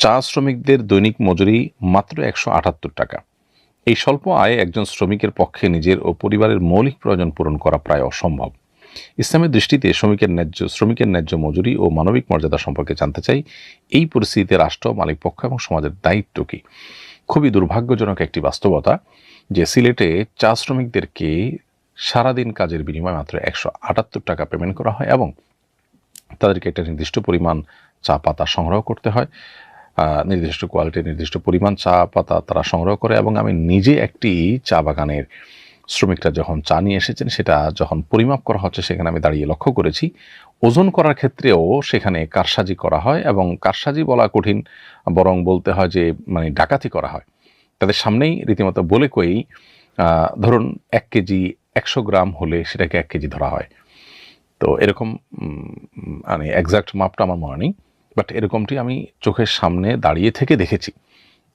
চা শ্রমিকদের দৈনিক মজুরি মাত্র 178 টাকা। এই স্বল্প আয়ে একজন শ্রমিকের পক্ষে নিজের ও পরিবারের মৌলিক প্রয়োজন পূরণ করা প্রায় অসম্ভব। ইসলামের দৃষ্টিতে শ্রমিকের ন্যায্য মজুরি ও মানবিক মর্যাদা সম্পর্কে জানতে চাই। এই পরিস্থিতিতে রাষ্ট্র, মালিক পক্ষ এবং সমাজের দায়িত্ব কী? খুবই দুর্ভাগ্যজনক একটি বাস্তবতা যে সিলেটে চা শ্রমিকদেরকে সারাদিন কাজের বিনিময়ে মাত্র 178 টাকা পেমেন্ট করা হয় এবং তাদেরকে একটা নির্দিষ্ট পরিমাণ চা পাতা সংগ্রহ করতে হয়। নির্দিষ্ট কোয়ালিটির নির্দিষ্ট পরিমাণ চা পাতা তারা সংগ্রহ করে এবং আমি নিজে একটি চা বাগানের শ্রমিকরা যখন চা নিয়ে এসেছেন সেটা যখন পরিমাপ করা হচ্ছে সেখানে আমি দাঁড়িয়ে লক্ষ্য করেছি ওজন করার ক্ষেত্রেও সেখানে কারসাজি করা হয় এবং কারসাজি বলা কঠিন, বরং বলতে হয় যে মানে ডাকাতি করা হয়। তাদের সামনেই রীতিমতো বলে কই ধরুন 1 কেজি 100 গ্রাম হলে সেটাকে 1 কেজি ধরা হয়। তো এরকম মানে এক্সাক্ট মাপটা আমার মনে নেই, বাট এরকমটি আমি চোখের সামনে দাঁড়িয়ে থেকে দেখেছি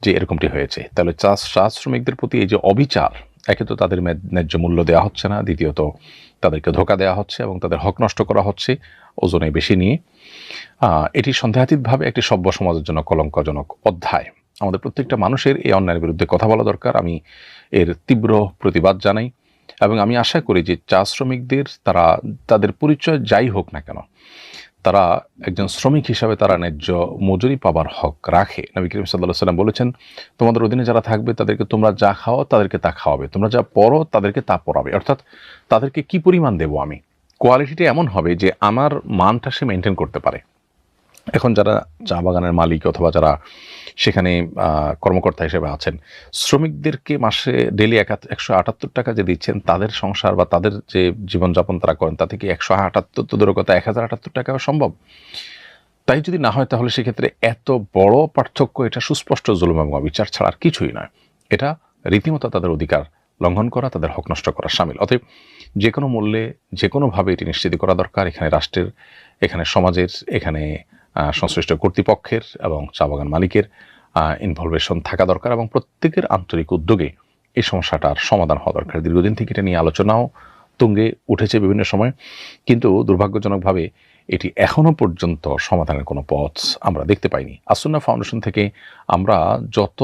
যে এরকমটি হয়েছে। তাহলে চা শ্রমিকদের প্রতি এই যে অবিচার, একে তো তাদের ন্যায্য মূল্য দেওয়া হচ্ছে না, দ্বিতীয়ত তাদেরকে ধোঁকা দেওয়া হচ্ছে এবং তাদের হক নষ্ট করা হচ্ছে ওজনে বেশি নিয়ে। এটি সন্দেহাতীতভাবে একটি সভ্য সমাজের জন্য কলঙ্কজনক অধ্যায়। আমাদের প্রত্যেকটা মানুষের এই অন্যায়ের বিরুদ্ধে কথা বলা দরকার। আমি এর তীব্র প্রতিবাদ জানাই এবং আমি আশা করি যে চা শ্রমিকদের তাদের পরিচয় যাই হোক না কেন, তারা একজন শ্রমিক হিসাবে তারা ন্যায্য মজুরি পাবার হক রাখে। নবী করিম সাল্লাল্লাহু আলাইহি ওয়াসাল্লাম বলেছেন, তোমাদের অধীনে যারা থাকবে তাদেরকে তোমরা যা খাও তাদেরকে তা খাওয়াবে, তোমরা যা পড়ো তাদেরকে তা পড়াবে। অর্থাৎ তাদেরকে কি পরিমাণ দেবো আমি, কোয়ালিটিটা এমন হবে যে আমার মানটা সে মেনটেন করতে পারে। এখন যারা চা বাগানের মালিক অথবা যারা সেখানে কর্মকর্তা হিসেবে আছেন, শ্রমিকদেরকে মাসে ডেলি 178 টাকা যে দিচ্ছেন, তাদের সংসার বা তাদের যে জীবনযাপন তারা করেন তা থেকে 178 তো দূরের কথা 1078 টাকাও সম্ভব? তাই যদি না হয় তাহলে সেক্ষেত্রে এত বড় পার্থক্য, এটা সুস্পষ্ট জুলুম এবং অবিচার ছাড়া আর কিছুই নয়। এটা রীতিমতো তাদের অধিকার লঙ্ঘন করা, তাদের হক নষ্ট করা শামিল। অতএব যে কোনো মূল্যে যে কোনোভাবে এটি নিশ্চিত করা দরকার। এখানে রাষ্ট্রের, এখানে সমাজের, এখানে সংশ্লিষ্ট কর্তৃপক্ষের এবং চা বাগান মালিকের ইনভলভেশন থাকা দরকার এবং প্রত্যেকের আন্তরিক উদ্যোগে এই সমস্যাটার সমাধান হওয়া দরকার। দীর্ঘদিন থেকে এটা নিয়ে আলোচনাও তুঙ্গে উঠেছে বিভিন্ন সময়, কিন্তু দুর্ভাগ্যজনকভাবে এটি এখনও পর্যন্ত সমাধানের কোনো পথ আমরা দেখতে পাইনি। আসুন্নাহ ফাউন্ডেশন থেকে আমরা যত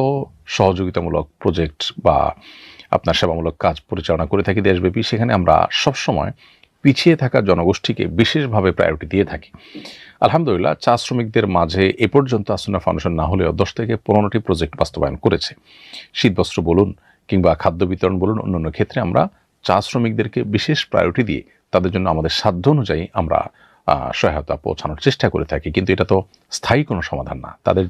সহযোগিতামূলক প্রজেক্ট বা আপনার সেবামূলক কাজ পরিচালনা করে থাকি দেশব্যাপী, সেখানে আমরা সবসময় পিছিয়ে থাকা জনগোষ্ঠীকে বিশেষভাবে প্রায়োরিটি দিয়ে থাকি। আলহামদুলিল্লাহ, চা শ্রমিকদের মাঝে এ পর্যন্ত আসুন্নাহ ফাউন্ডেশন না হলেও 10 থেকে 15টি প্রজেক্ট বাস্তবায়ন করেছে। শীতবস্ত্র বলুন কিংবা খাদ্য বিতরণ বলুন, অন্যান্য ক্ষেত্রে আমরা চা শ্রমিকদেরকে বিশেষ প্রায়োরিটি দিয়ে তাদের জন্য আমাদের সাধ্য অনুযায়ী আমরা সহায়তা পৌঁছানোর চেষ্টা করে থাকি। কিন্তু এটা তো স্থায়ী কোনো সমাধান না। তাদের